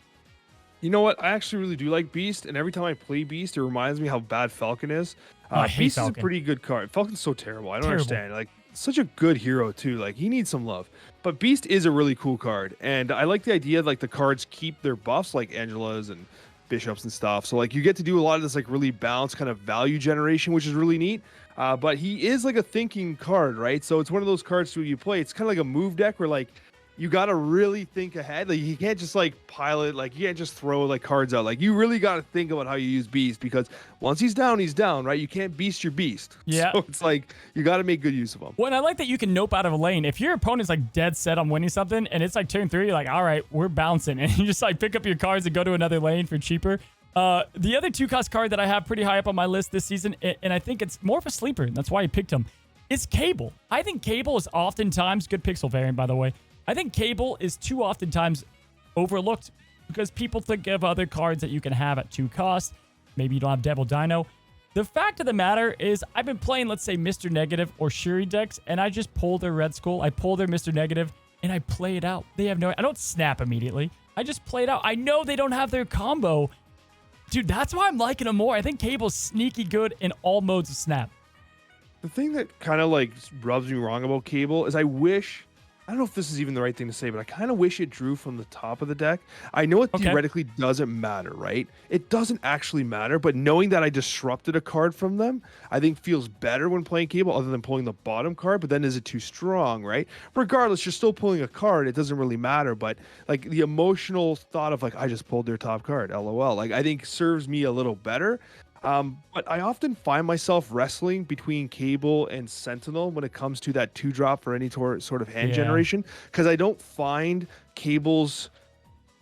You know what? I actually really do like Beast, and every time I play Beast, it reminds me how bad Falcon is. I hate Beast Falcon. is a pretty good card. Falcon's so terrible. I don't understand. Like, such a good hero, too. Like, he needs some love. But Beast is a really cool card, and I like the idea like the cards keep their buffs, like Angela's and Bishops and stuff. So, like, you get to do a lot of this, like, really balanced kind of value generation, which is really neat. But he is, like, a thinking card, right? So it's one of those cards too you play. It's kind of like a move deck where, like, you got to really think ahead. Like, you can't just like pilot, like you can't just throw like cards out. Like, you really got to think about how you use Beast, because once he's down, right? You can't beast your Beast. Yeah. So it's like, you got to make good use of him. Well, and I like that you can nope out of a lane. If your opponent's like dead set on winning something and it's like turn 3, you're like, all right, we're bouncing. And you just like pick up your cards and go to another lane for cheaper. The other 2-cost card that I have pretty high up on my list this season, and I think it's more of a sleeper, and that's why I picked him, is Cable. I think Cable is oftentimes, good pixel variant, by the way, I think Cable is too oftentimes overlooked because people think of other cards that you can have at 2 costs. Maybe you don't have Devil Dino. The fact of the matter is I've been playing, let's say, Mr. Negative or Shuri decks, and I just pull their Red Skull, I pull their Mr. Negative, and I play it out. They have I don't snap immediately. I just play it out. I know they don't have their combo. Dude, that's why I'm liking them more. I think Cable's sneaky good in all modes of snap. The thing that kind of like rubs me wrong about Cable is I don't know if this is even the right thing to say, but I kind of wish it drew from the top of the deck. I know it theoretically doesn't matter, right? It doesn't actually matter, but knowing that I disrupted a card from them, I think feels better when playing Cable other than pulling the bottom card, but then is it too strong, right? Regardless, you're still pulling a card. It doesn't really matter, but like the emotional thought of like, I just pulled their top card, LOL, like I think serves me a little better. But I often find myself wrestling between Cable and Sentinel when it comes to that 2-drop for any sort of hand generation, because I don't find Cable's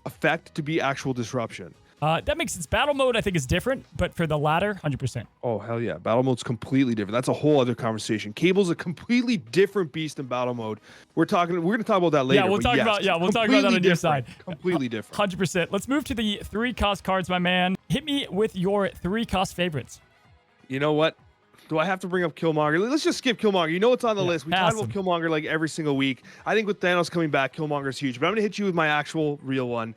effect to be actual disruption. That makes sense. Battle mode, I think, is different, but for the latter, 100%. Oh, hell yeah. Battle mode's completely different. That's a whole other conversation. Cable's a completely different beast in battle mode. We're going to talk about that later. Yeah, we'll talk about that on your side. Completely different. 100%. Let's move to the 3-cost cards, my man. Hit me with your 3-cost favorites. You know what? Do I have to bring up Killmonger? Let's just skip Killmonger. You know it's on the list. We talk about Killmonger like every single week. I think with Thanos coming back, Killmonger's huge. But I'm going to hit you with my actual real one.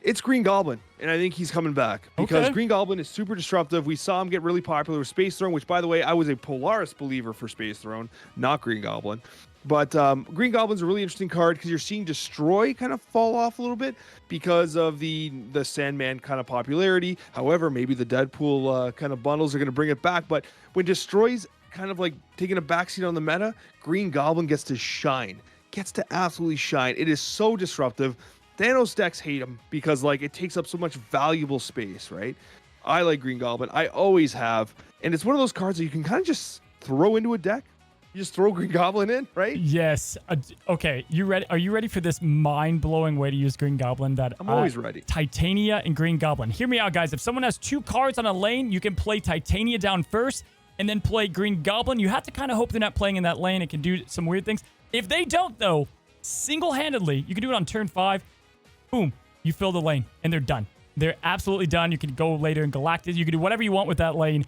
It's Green Goblin, and I think he's coming back because Green Goblin is super disruptive. We saw him get really popular with Space Throne, which, by the way, I was a Polaris believer for Space Throne, not Green Goblin. But Green Goblin's a really interesting card because you're seeing Destroy kind of fall off a little bit because of the Sandman kind of popularity. However, maybe the Deadpool kind of bundles are going to bring it back. But when Destroy's kind of like taking a backseat on the meta, Green Goblin gets to shine, gets to absolutely shine. It is so disruptive. Thanos decks hate him because like it takes up so much valuable space, right? I like Green Goblin. I always have. And it's one of those cards that you can kind of just throw into a deck. You just throw Green Goblin in, right? Yes. Okay. You ready? Are you ready for this mind-blowing way to use Green Goblin? I'm always ready. Titania and Green Goblin. Hear me out, guys. If someone has 2 cards on a lane, you can play Titania down first and then play Green Goblin. You have to kind of hope they're not playing in that lane. It can do some weird things. If they don't, though, single-handedly, you can do it on turn 5. Boom, you fill the lane, and they're done. They're absolutely done. You can go later in Galactus. You can do whatever you want with that lane.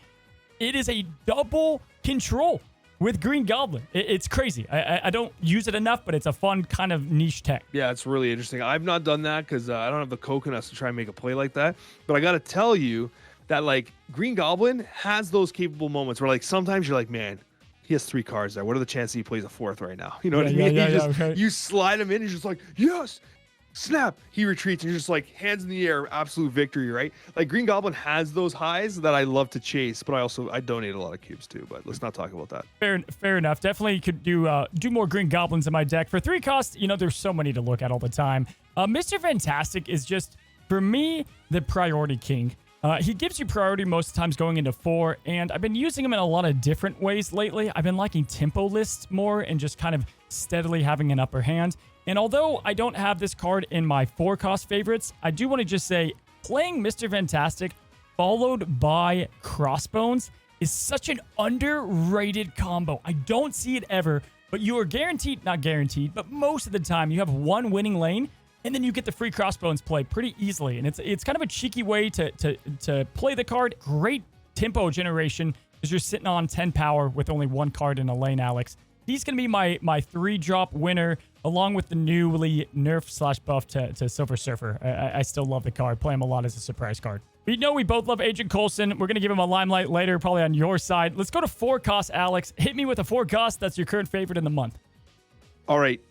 it is a double control with Green Goblin. It's crazy. I don't use it enough, but it's a fun kind of niche tech. Yeah, it's really interesting. I've not done that because I don't have the coconuts to try and make a play like that. But I got to tell you that like Green Goblin has those capable moments where like sometimes you're like, man, he has 3 cards there. What are the chances he plays a 4th right now? You know what I mean? You slide him in, he's just like, yes, snap. He retreats and you're just like hands in the air, absolute victory, right? Like Green Goblin has those highs that I love to chase, but I donate a lot of cubes too. But let's not talk about that. Fair enough. Definitely could do more Green Goblins in my deck. For 3 costs, there's so many to look at all the time. Mr. Fantastic is just, for me, the priority king. He gives you priority most of the times going into 4, and I've been using him in a lot of different ways lately. I've been liking tempo lists more and just kind of steadily having an upper hand. And although I don't have this card in my 4-cost favorites, I do want to just say playing Mr. Fantastic followed by Crossbones is such an underrated combo. I don't see it ever, but you are guaranteed, not guaranteed, but most of the time you have one winning lane, and then you get the free Crossbones play pretty easily. And it's kind of a cheeky way to play the card. Great tempo generation because you're sitting on 10 power with only 1 card in a lane, Alex. He's going to be my 3-drop winner, along with the newly nerf/buff to Silver Surfer. I still love the card. Play him a lot as a surprise card. We know we both love Agent Coulson. We're going to give him a limelight later, probably on your side. Let's go to 4-cost, Alex. Hit me with a 4-cost that's your current favorite in the month. All right.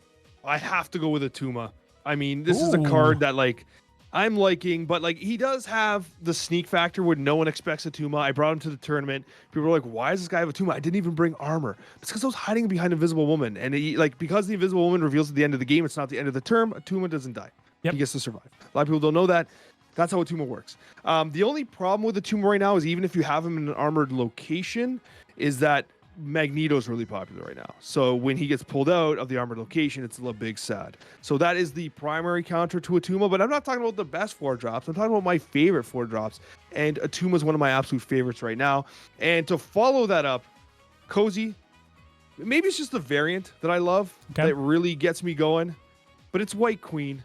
I have to go with Atuma. I mean, this is a card that, like, I'm liking, but, like, he does have the sneak factor where no one expects Atuma. I brought him to the tournament. People were like, why does this guy have Atuma? I didn't even bring armor. It's because I was hiding behind Invisible Woman. And, because the Invisible Woman reveals at the end of the game, it's not the end of the term, Atuma doesn't die. Yep. He gets to survive. A lot of people don't know that. That's how Atuma works. The only problem with Atuma right now is even if you have him in an armored location, is that Magneto's really popular right now. So when he gets pulled out of the armored location, it's a little big sad. So that is the primary counter to Atuma, but I'm not talking about the best 4-drops. I'm talking about my favorite 4-drops, and Atuma is one of my absolute favorites right now. And to follow that up, Cozy, maybe it's just the variant that I love that really gets me going, but it's White Queen.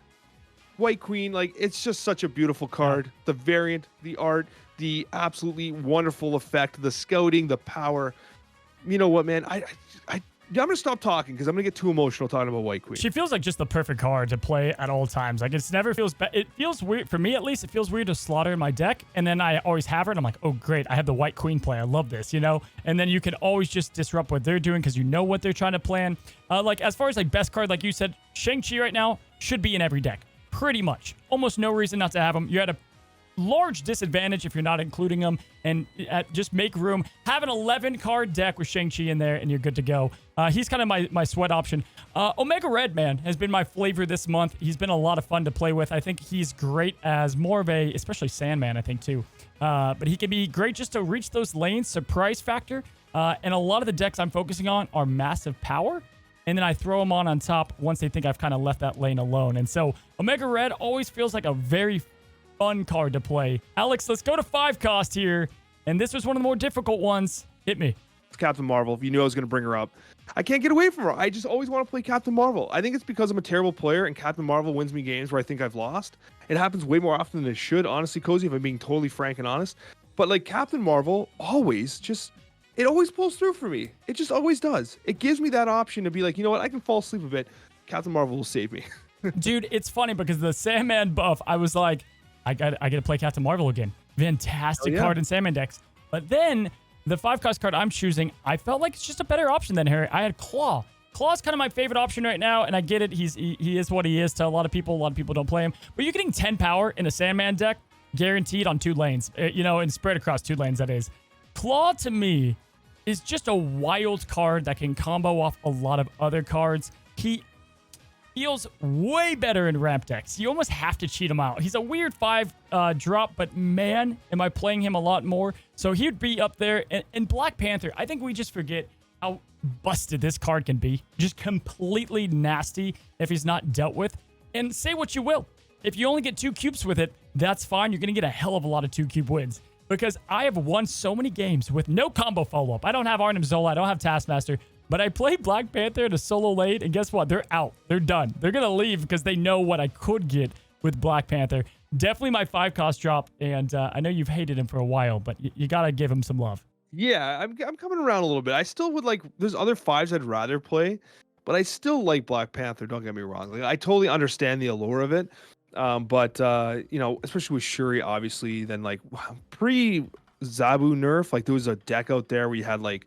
White Queen, like, it's just such a beautiful card. Yeah. The variant, the art, the absolutely wonderful effect, the scouting, the power. You know what, man? I'm going to stop talking because I'm going to get too emotional talking about White Queen. She feels like just the perfect card to play at all times. Like, it never feels bad. It feels weird, for me at least, it feels weird to slaughter in my deck. And then I always have her, and I'm like, oh, great, I have the White Queen play. I love this, And then you can always just disrupt what they're doing because you know what they're trying to plan. Like, as far as, like, best card, like you said, Shang-Chi right now should be in every deck. Pretty much. Almost no reason not to have him. You're at a large disadvantage if you're not including them, and just make room. Have an 11-card deck with Shang-Chi in there, and you're good to go. He's kind of my sweat option. Omega Red, man, has been my flavor this month. He's been a lot of fun to play with. I think he's great as more of a, especially Sandman, I think, too. But he can be great just to reach those lanes, surprise factor. And a lot of the decks I'm focusing on are massive power, and then I throw them on top once they think I've kind of left that lane alone. And so Omega Red always feels like a very fun card to play. Alex, let's go to 5-cost here. And this was one of the more difficult ones. Hit me. It's Captain Marvel. If you knew I was going to bring her up. I can't get away from her. I just always want to play Captain Marvel. I think it's because I'm a terrible player and Captain Marvel wins me games where I think I've lost. It happens way more often than it should, honestly, Cozy, if I'm being totally frank and honest. But like Captain Marvel it always pulls through for me. It just always does. It gives me that option to be like, you know what? I can fall asleep a bit. Captain Marvel will save me. Dude, it's funny because the Sandman buff, I was like, I got to play Captain Marvel again. Fantastic card in Sandman decks. But then the 5-cost card I'm choosing, I felt like it's just a better option than Harry. I had Claw. Claw's kind of my favorite option right now, and I get it. He is what he is to a lot of people. A lot of people don't play him. But you're getting 10 power in a Sandman deck, guaranteed on 2 lanes. And spread across 2 lanes, that is. Claw, to me, is just a wild card that can combo off a lot of other cards. He feels way better in ramp decks. You almost have to cheat him out. He's a weird 5 drop, but man, am I playing him a lot more. So he would be up there. And Black Panther, I think we just forget how busted this card can be. Just completely nasty if he's not dealt with. And say what you will. If you only get 2 cubes with it, that's fine. You're going to get a hell of a lot of 2-cube wins. Because I have won so many games with no combo follow-up. I don't have Arnim Zola. I don't have Taskmaster. But I played Black Panther in a solo lane, and guess what? They're out. They're done. They're going to leave because they know what I could get with Black Panther. Definitely my 5-cost drop, and I know you've hated him for a while, but you got to give him some love. Yeah, I'm coming around a little bit. I still would like. There's other fives I'd rather play, but I still like Black Panther. Don't get me wrong. Like I totally understand the allure of it. But especially with Shuri, obviously, then like pre Zabu nerf, like there was a deck out there where you had like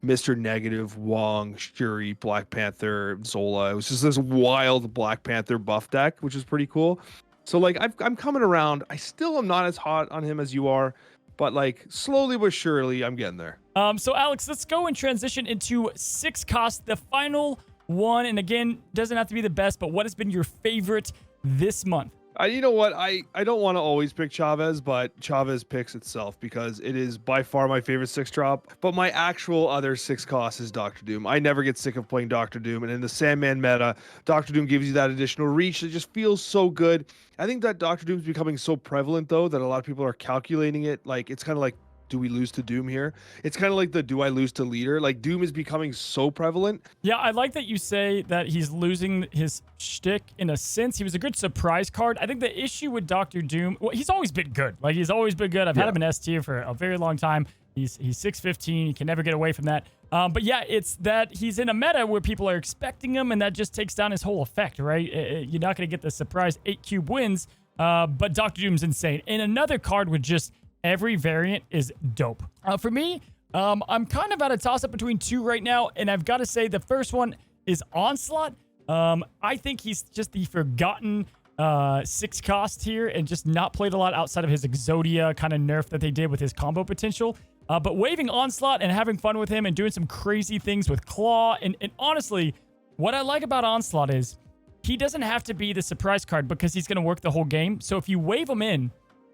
Mr. Negative, Wong, Shuri, Black Panther, Zola. It was just this wild Black Panther buff deck, which is pretty cool. So like I'm coming around. I still am not as hot on him as you are, but like slowly but surely I'm getting there. So Alex, let's go and transition into 6 cost, the final one. And again, doesn't have to be the best, but what has been your favorite this month? You know what? I don't want to always pick Chavez, but Chavez picks itself because it is by far my favorite 6 drop. But my actual other 6 cost is Doctor Doom. I never get sick of playing Doctor Doom, and in the Sandman meta, Doctor Doom gives you that additional reach that just feels so good. I think that Doctor Doom's becoming so prevalent though that a lot of people are calculating it like it's kind of like, do we lose to Doom here? It's kind of like the do I lose to leader? Like Doom is becoming so prevalent. Yeah, I like that you say that he's losing his shtick in a sense. He was a good surprise card. I think the issue with Doctor Doom, well, he's always been good. Like he's always been good. I've had him in S tier for a very long time. He's 615. He can never get away from that. But yeah, it's that he's in a meta where people are expecting him, and that just takes down his whole effect, right? You're not going to get the surprise 8 cube wins, but Doctor Doom's insane. And another card with just every variant is dope. For me, I'm kind of at a toss-up between 2 right now, and I've got to say the first one is Onslaught. I think he's just the forgotten 6 cost here and just not played a lot outside of his Exodia kind of nerf that they did with his combo potential. But waving Onslaught and having fun with him and doing some crazy things with Claw. And honestly, what I like about Onslaught is he doesn't have to be the surprise card because he's going to work the whole game. So if you wave him in,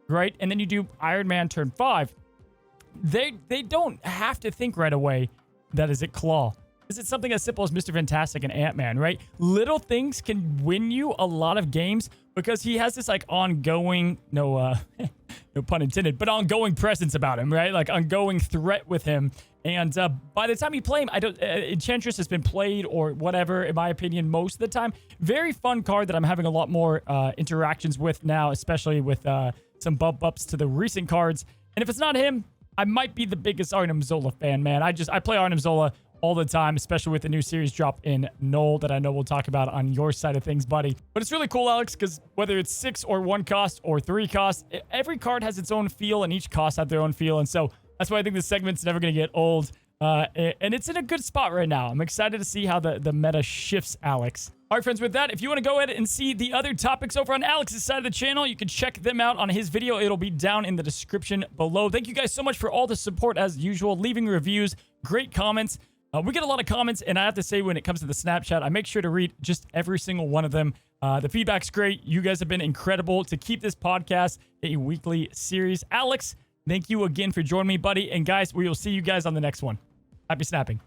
right, and then you do Iron Man turn 5, they don't have to think right away that is it Claw. Is it something as simple as Mr. Fantastic and Ant-Man, right? Little things can win you a lot of games because he has this like ongoing, no pun intended, but ongoing presence about him, right? Like ongoing threat with him. And by the time you play him, Enchantress has been played or whatever, in my opinion, most of the time. Very fun card that I'm having a lot more interactions with now, especially with some bump ups to the recent cards. And if it's not him, I might be the biggest Arnim Zola fan, man. I play Arnim Zola all the time, especially with the new series drop in Null that I know we'll talk about on your side of things, buddy. But it's really cool, Alex, because whether it's 6 or 1 cost or 3 cost, every card has its own feel and each cost has their own feel. And so that's why I think this segment's never going to get old. And it's in a good spot right now. I'm excited to see how the meta shifts, Alex. All right, friends, with that, if you want to go ahead and see the other topics over on Alex's side of the channel, you can check them out on his video. It'll be down in the description below. Thank you guys so much for all the support as usual, leaving reviews, great comments. We get a lot of comments, and I have to say when it comes to the Snapchat, I make sure to read just every single one of them. The feedback's great. You guys have been incredible to keep this podcast a weekly series. Alex, thank you again for joining me, buddy. And guys, we will see you guys on the next one. Happy snapping.